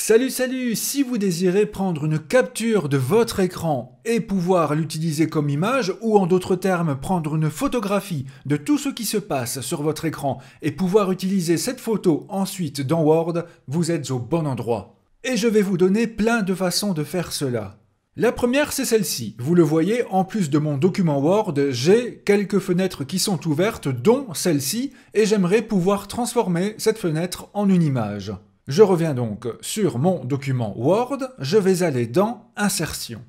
Salut salut! Si vous désirez prendre une capture de votre écran et pouvoir l'utiliser comme image, ou en d'autres termes prendre une photographie de tout ce qui se passe sur votre écran et pouvoir utiliser cette photo ensuite dans Word, vous êtes au bon endroit. Et je vais vous donner plein de façons de faire cela. La première, c'est celle-ci. Vous le voyez, en plus de mon document Word, j'ai quelques fenêtres qui sont ouvertes, dont celle-ci, et j'aimerais pouvoir transformer cette fenêtre en une image. Je reviens donc sur mon document Word, je vais aller dans Insertion.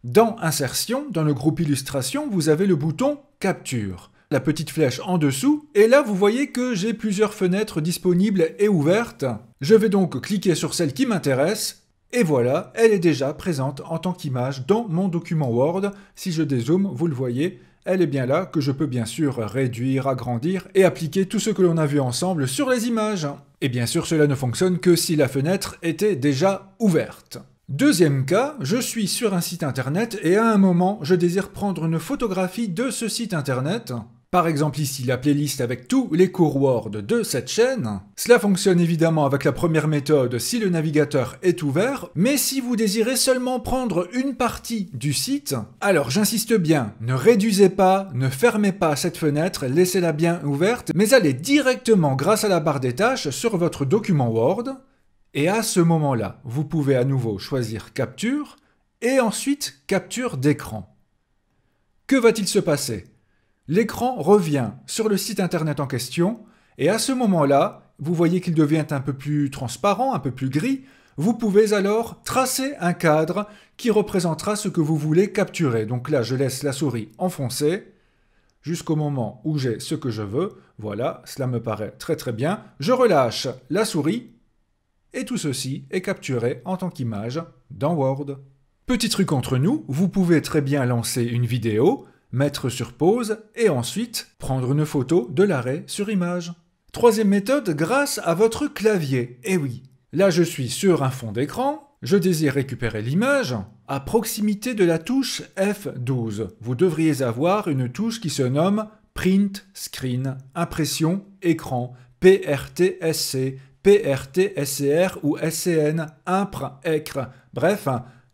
Dans Insertion, dans le groupe Illustration, vous avez le bouton Capture. La petite flèche en dessous, et là vous voyez que j'ai plusieurs fenêtres disponibles et ouvertes. Je vais donc cliquer sur celle qui m'intéresse, et voilà, elle est déjà présente en tant qu'image dans mon document Word. Si je dézoome, vous le voyez, elle est bien là, que je peux bien sûr réduire, agrandir et appliquer tout ce que l'on a vu ensemble sur les images. Et bien sûr, cela ne fonctionne que si la fenêtre était déjà ouverte. Deuxième cas, je suis sur un site internet et à un moment, je désire prendre une photographie de ce site internet. Par exemple ici, la playlist avec tous les cours Word de cette chaîne. Cela fonctionne évidemment avec la première méthode si le navigateur est ouvert, mais si vous désirez seulement prendre une partie du site, alors j'insiste bien, ne réduisez pas, ne fermez pas cette fenêtre, laissez-la bien ouverte, mais allez directement grâce à la barre des tâches sur votre document Word, et à ce moment-là, vous pouvez à nouveau choisir Capture, et ensuite Capture d'écran. Que va-t-il se passer ? L'écran revient sur le site internet en question, et à ce moment-là, vous voyez qu'il devient un peu plus transparent, un peu plus gris. Vous pouvez alors tracer un cadre qui représentera ce que vous voulez capturer. Donc là, je laisse la souris enfoncée jusqu'au moment où j'ai ce que je veux. Voilà, cela me paraît très très bien. Je relâche la souris, et tout ceci est capturé en tant qu'image dans Word. Petit truc entre nous, vous pouvez très bien lancer une vidéo, mettre sur pause et ensuite prendre une photo de l'arrêt sur image. Troisième méthode, grâce à votre clavier. Eh oui, là je suis sur un fond d'écran, je désire récupérer l'image à proximité de la touche F12. Vous devriez avoir une touche qui se nomme Print Screen, impression écran, PRT-SC, PRT-SCR ou SCN, impr-ecr. Bref,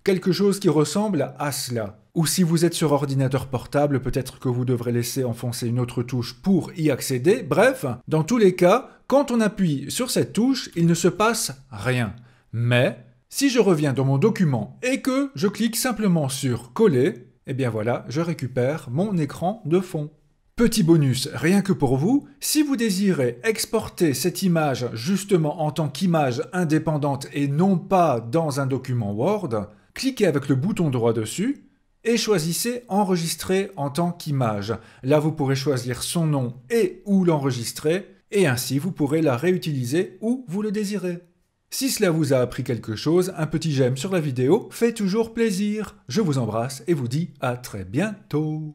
quelque chose qui ressemble à cela. Ou si vous êtes sur ordinateur portable, peut-être que vous devrez laisser enfoncer une autre touche pour y accéder. Bref, dans tous les cas, quand on appuie sur cette touche, il ne se passe rien. Mais, si je reviens dans mon document et que je clique simplement sur Coller, eh bien voilà, je récupère mon écran de fond. Petit bonus, rien que pour vous, si vous désirez exporter cette image justement en tant qu'image indépendante et non pas dans un document Word, cliquez avec le bouton droit dessus, et choisissez Enregistrer en tant qu'image. Là, vous pourrez choisir son nom et où l'enregistrer, et ainsi vous pourrez la réutiliser où vous le désirez. Si cela vous a appris quelque chose, un petit j'aime sur la vidéo fait toujours plaisir. Je vous embrasse et vous dis à très bientôt.